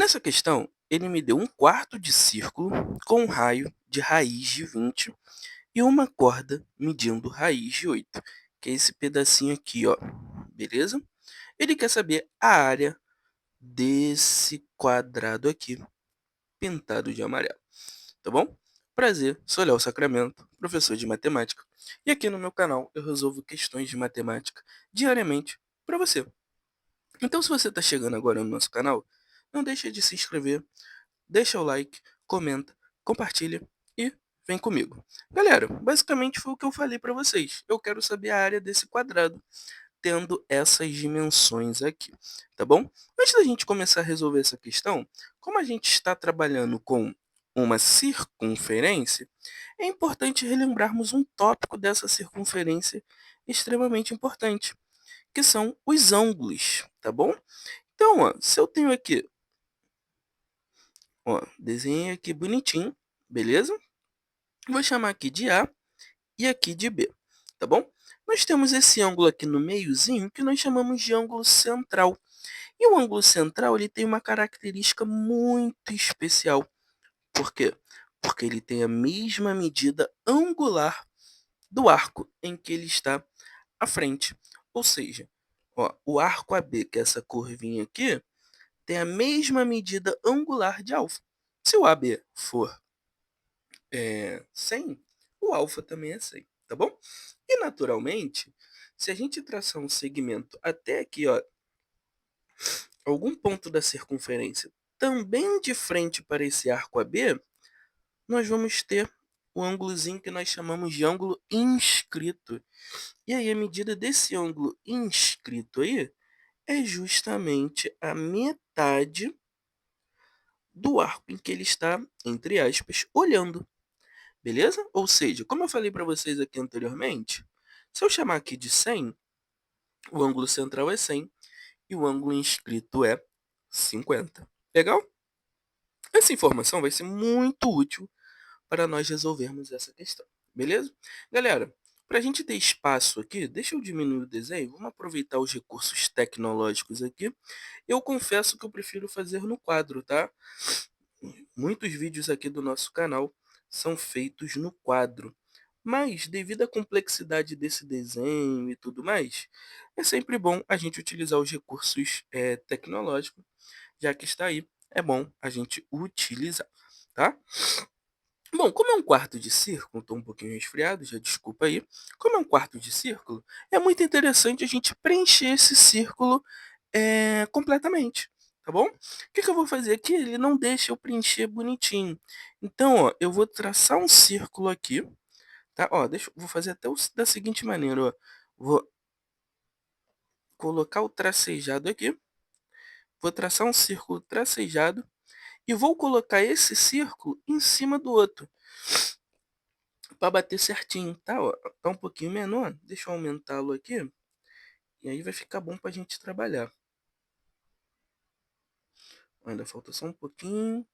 Nessa questão, ele me deu um quarto de círculo com um raio de raiz de 20 e uma corda medindo raiz de 8, que é esse pedacinho aqui, ó. Beleza? Ele quer saber a área desse quadrado aqui, pintado de amarelo. Tá bom? Prazer, sou Léo Sacramento, professor de matemática. E aqui no meu canal eu resolvo questões de matemática diariamente para você. Então, se você está chegando agora no nosso canal, não deixe de se inscrever, deixa o like, comenta, compartilha e vem comigo. Galera, basicamente foi o que eu falei para vocês. Eu quero saber a área desse quadrado, tendo essas dimensões aqui, tá bom? Antes da gente começar a resolver essa questão, como a gente está trabalhando com uma circunferência, é importante relembrarmos um tópico dessa circunferência extremamente importante, que são os ângulos, tá bom? Então, ó, se eu tenho aqui, ó, desenhei aqui bonitinho, beleza? Vou chamar aqui de A e aqui de B, tá bom? Nós temos esse ângulo aqui no meiozinho que nós chamamos de ângulo central. E o ângulo central ele tem uma característica muito especial. Por quê? Porque ele tem a mesma medida angular do arco em que ele está à frente. Ou seja, ó, o arco AB, que é essa curvinha aqui, tem a mesma medida angular de alfa. Se o AB for 100, o alfa também é 100, tá bom? E, naturalmente, se a gente traçar um segmento até aqui, ó, algum ponto da circunferência também de frente para esse arco AB, nós vamos ter o ângulozinho que nós chamamos de ângulo inscrito. E aí, a medida desse ângulo inscrito aí é justamente a metade do arco em que ele está, entre aspas, olhando. Beleza? Ou seja, como eu falei para vocês aqui anteriormente, se eu chamar aqui de 100, o ângulo central é 100 e o ângulo inscrito é 50. Legal? Essa informação vai ser muito útil para nós resolvermos essa questão. Beleza? Galera, para a gente ter espaço aqui, deixa eu diminuir o desenho, vamos aproveitar os recursos tecnológicos aqui. Eu confesso que eu prefiro fazer no quadro, tá? Muitos vídeos aqui do nosso canal são feitos no quadro. Mas, devido à complexidade desse desenho e tudo mais, é sempre bom a gente utilizar os recursos tecnológicos, já que está aí, é bom a gente utilizar, tá? Bom, como é um quarto de círculo, estou um pouquinho resfriado, já desculpa aí. Como é um quarto de círculo, é muito interessante a gente preencher esse círculo completamente, tá bom? O que que eu vou fazer aqui? Ele não deixa eu preencher bonitinho. Então, ó, eu vou traçar um círculo aqui, tá? Ó, vou fazer até da seguinte maneira, ó. Vou colocar o tracejado aqui, vou traçar um círculo tracejado e vou colocar esse círculo em cima do outro, para bater certinho, tá? Ó, tá um pouquinho menor, deixa eu aumentá-lo aqui, e aí vai ficar bom para a gente trabalhar. Ainda falta só um pouquinho,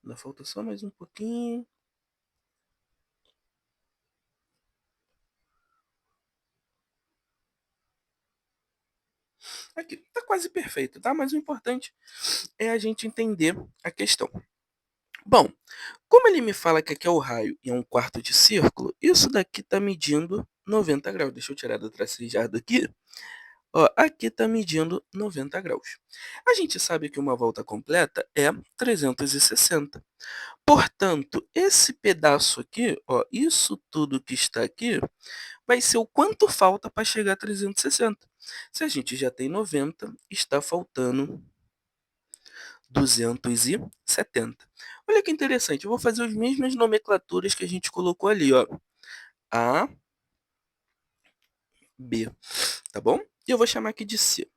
ainda falta só mais um pouquinho. Aqui, tá quase perfeito, tá? Mas o importante é a gente entender a questão. Bom, como ele me fala que aqui é o raio e é um quarto de círculo, isso daqui está medindo 90 graus. Deixa eu tirar do tracejado aqui. Ó, aqui está medindo 90 graus. A gente sabe que uma volta completa é 360. Portanto, esse pedaço aqui, ó, isso tudo que está aqui, vai ser o quanto falta para chegar a 360. Se a gente já tem 90, está faltando 270. Olha que interessante, eu vou fazer as mesmas nomenclaturas que a gente colocou ali, ó. A, B, tá bom? E eu vou chamar aqui de C.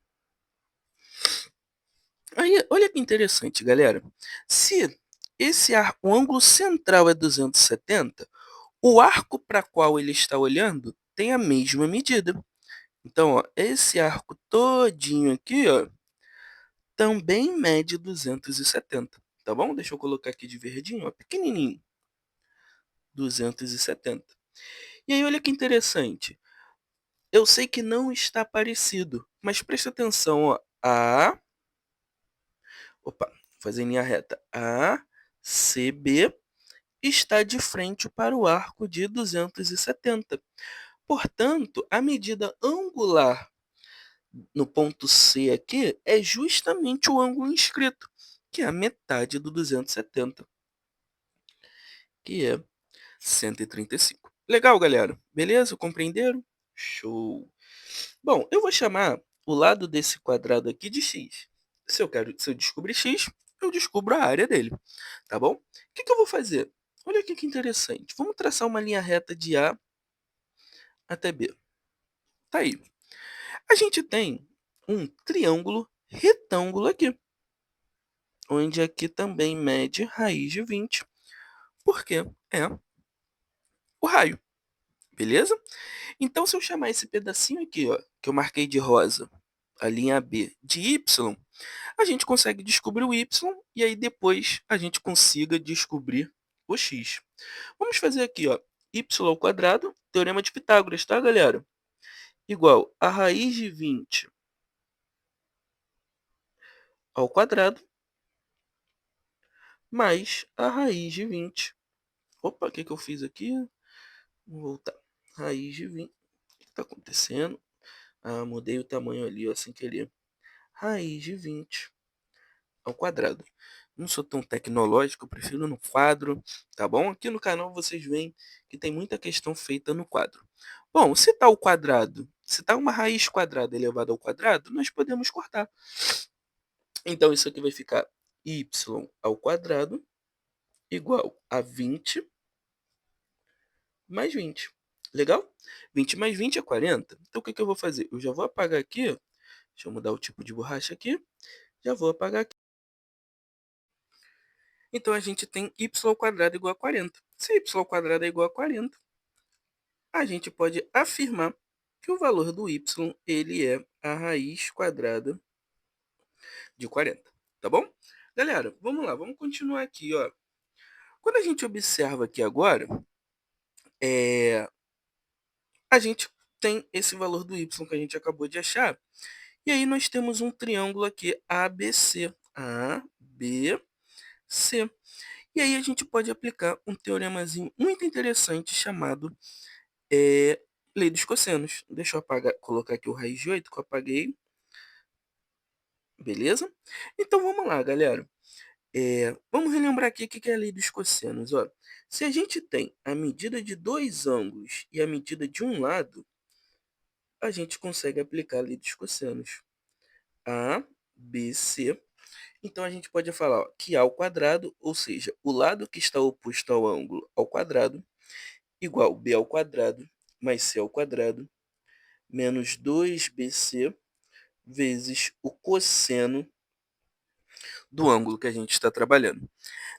Aí, olha que interessante, galera. Se o ângulo central é 270, o arco para qual ele está olhando tem a mesma medida. Então, ó, esse arco todinho aqui, ó, também mede 270, tá bom? Deixa eu colocar aqui de verdinho, ó, pequenininho, 270. E aí, olha que interessante. Eu sei que não está parecido, mas presta atenção, ó. A, Opa, fazer em linha reta. ACB está de frente para o arco de 270. Portanto, a medida angular no ponto C aqui é justamente o ângulo inscrito, que é a metade do 270, que é 135. Legal, galera? Beleza? Compreenderam? Show! Bom, eu vou chamar o lado desse quadrado aqui de x. Se eu descobrir x, eu descubro a área dele, tá bom? O que que eu vou fazer? Olha aqui que interessante. Vamos traçar uma linha reta de A até B. Tá aí. A gente tem um triângulo retângulo aqui, onde aqui também mede raiz de 20, porque é o raio, beleza? Então, se eu chamar esse pedacinho aqui, ó, que eu marquei de rosa, a linha B, de y, a gente consegue descobrir o y e aí depois a gente consiga descobrir o x. Vamos fazer aqui, ó, y ao quadrado, teorema de Pitágoras, tá, galera? Igual a raiz de 20 ao quadrado mais a raiz de 20. Opa, o que que eu fiz aqui? Vou voltar. Raiz de 20. O que está acontecendo? Ah, mudei o tamanho ali, ó, sem querer. Raiz de 20 ao quadrado. Não sou tão tecnológico, eu prefiro no quadro, tá bom? Aqui no canal vocês veem que tem muita questão feita no quadro. Bom, se está o quadrado, se está uma raiz quadrada elevada ao quadrado, nós podemos cortar. Então, isso aqui vai ficar y ao quadrado igual a 20 mais 20. Legal? 20 mais 20 é 40. Então, o que que eu vou fazer? Eu já vou apagar aqui. Deixa eu mudar o tipo de borracha aqui. Já vou apagar aqui. Então, a gente tem y ao quadrado igual a 40. Se y ao quadrado é igual a 40, a gente pode afirmar que o valor do y ele é a raiz quadrada de 40. Tá bom? Galera, vamos lá. Vamos continuar aqui, ó. Quando a gente observa aqui agora, a gente tem esse valor do y que a gente acabou de achar. E aí nós temos um triângulo aqui ABC. ABC. E aí a gente pode aplicar um teoremazinho muito interessante chamado lei dos cossenos. Deixa eu apagar, colocar aqui o raiz de 8 que eu apaguei. Beleza? Então vamos lá, galera. Vamos relembrar aqui o que é a lei dos cossenos. Ó. Se a gente tem a medida de dois ângulos e a medida de um lado, a gente consegue aplicar a lei dos cossenos. A, B, C. Então, a gente pode falar ó, que A ao quadrado, ou seja, o lado que está oposto ao ângulo ao quadrado, igual B ao quadrado mais C ao quadrado, menos 2BC vezes o cosseno do ângulo que a gente está trabalhando.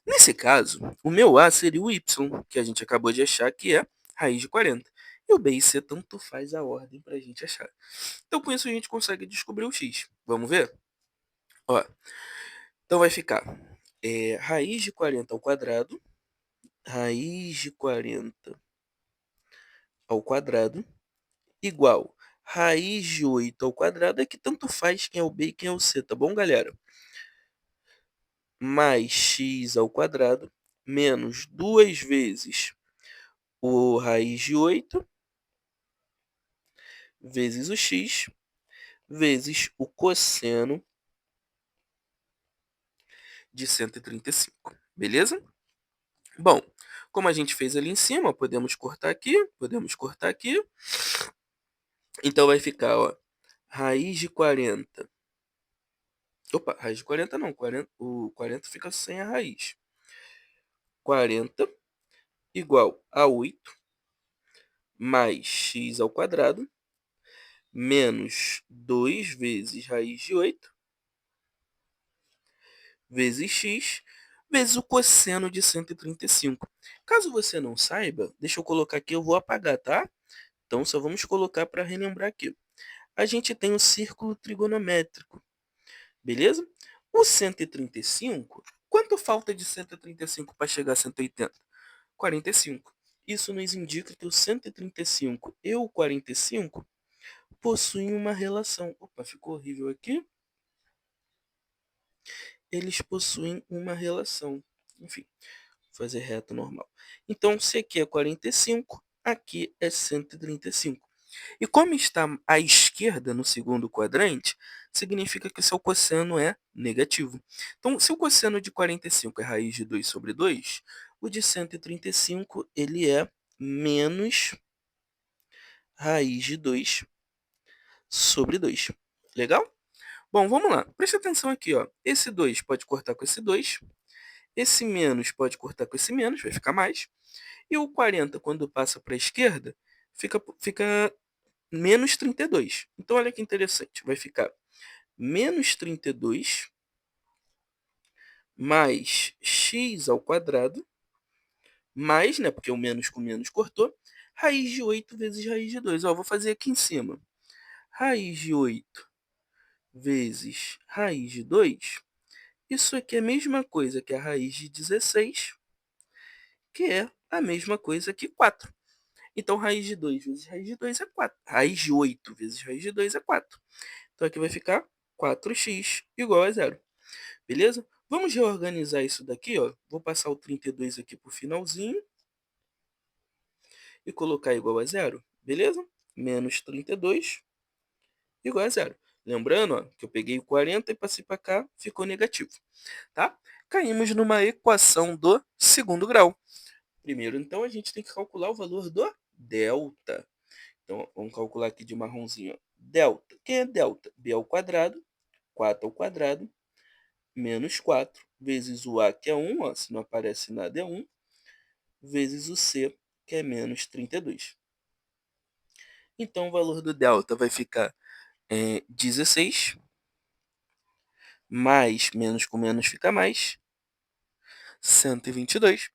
Nesse caso, o meu A seria o Y, que a gente acabou de achar, que é raiz de 40. E o B e C tanto faz a ordem para a gente achar. Então, com isso, a gente consegue descobrir o X. Vamos ver? Ó, então, vai ficar raiz de 40 ao quadrado, raiz de 40 ao quadrado, igual raiz de 8 ao quadrado, é que tanto faz quem é o B e quem é o C, tá bom, galera? Mais x ao quadrado, menos 2 vezes o raiz de 8, vezes o x, vezes o cosseno de 135, beleza? Bom, como a gente fez ali em cima, podemos cortar aqui, podemos cortar aqui. Então, vai ficar, ó, raiz de 40. Opa, raiz de 40 não, 40, o 40 fica sem a raiz. 40 igual a 8 mais x ao quadrado menos 2 vezes raiz de 8 vezes x vezes o cosseno de 135. Caso você não saiba, deixa eu colocar aqui, eu vou apagar, tá? Então, só vamos colocar para relembrar aqui. A gente tem o círculo trigonométrico, beleza? O 135, quanto falta de 135 para chegar a 180? 45. Isso nos indica que o 135 e o 45 possuem uma relação. Opa, ficou horrível aqui. eles possuem uma relação. Enfim, vou fazer reto normal. Então, se aqui é 45, aqui é 135. E como está à esquerda no segundo quadrante, significa que o seu cosseno é negativo. Então, se o cosseno de 45 é raiz de 2 sobre 2, o de 135 ele é menos raiz de 2 sobre 2. Legal? Bom, vamos lá. Presta atenção aqui, ó. Esse 2 pode cortar com esse 2. Esse menos pode cortar com esse menos, vai ficar mais. E o 40, quando passa para a esquerda, fica menos 32. Então, olha que interessante. Vai ficar menos 32 mais x ao quadrado, mais, né, porque o menos com menos cortou, raiz de 8 vezes raiz de 2. Ó, vou fazer aqui em cima. Raiz de 8 vezes raiz de 2. Isso aqui é a mesma coisa que a raiz de 16, que é a mesma coisa que 4. Então, raiz de 2 vezes raiz de 2 é 4. Raiz de 8 vezes raiz de 2 é 4. Então, aqui vai ficar 4x igual a zero. Beleza? Vamos reorganizar isso daqui, ó. Vou passar o 32 aqui para o finalzinho e colocar igual a zero. Beleza? Menos 32 igual a zero. Lembrando, ó, que eu peguei o 40 e passei para cá, ficou negativo. Tá? Caímos numa equação do segundo grau. Primeiro, então, a gente tem que calcular o valor do delta. Então, vamos calcular aqui de marronzinho. Ó. Delta. Quem é delta? B ao quadrado, 4 ao quadrado, menos 4, vezes o A, que é 1, ó, se não aparece nada é 1, vezes o C, que é menos 32. Então, o valor do delta vai ficar 16, mais menos com menos fica mais, 122.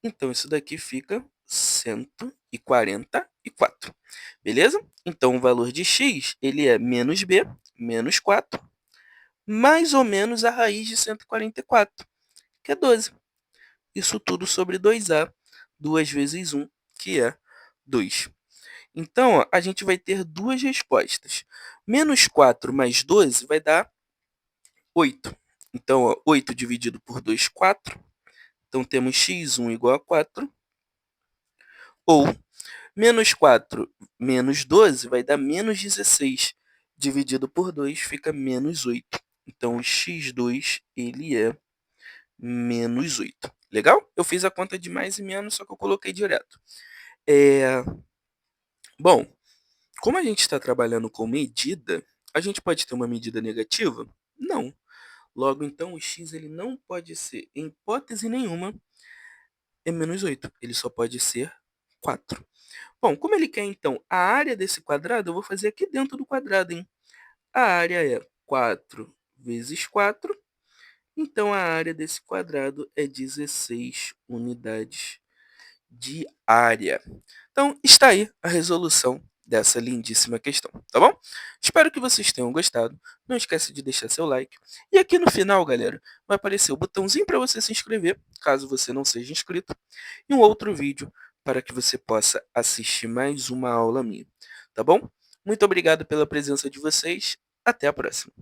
Então, isso daqui fica 144. Beleza? Então, o valor de x ele é menos b, menos 4, mais ou menos a raiz de 144, que é 12. Isso tudo sobre 2a, 2 vezes 1, que é 2. Então, ó, a gente vai ter duas respostas. Menos 4 mais 12 vai dar 8. Então, ó, 8 dividido por 2, 4. Então, temos x1 igual a 4. Ou menos 4 menos 12 vai dar menos 16. Dividido por 2 fica menos 8. Então, o x2 ele é menos 8. Legal? Eu fiz a conta de mais e menos, só que eu coloquei direto. Bom, como a gente está trabalhando com medida, a gente pode ter uma medida negativa? Não. Logo, então, o x ele não pode ser, em hipótese nenhuma, é menos 8. Ele só pode ser 4. Bom, como ele quer, então, a área desse quadrado, eu vou fazer aqui dentro do quadrado, hein? A área é 4 vezes 4. Então, a área desse quadrado é 16 unidades de área. Então, está aí a resolução dessa lindíssima questão, tá bom? Espero que vocês tenham gostado. Não esquece de deixar seu like. E aqui no final, galera, vai aparecer o botãozinho para você se inscrever, caso você não seja inscrito, e um outro vídeo para que você possa assistir mais uma aula minha, tá bom? Muito obrigado pela presença de vocês. Até a próxima.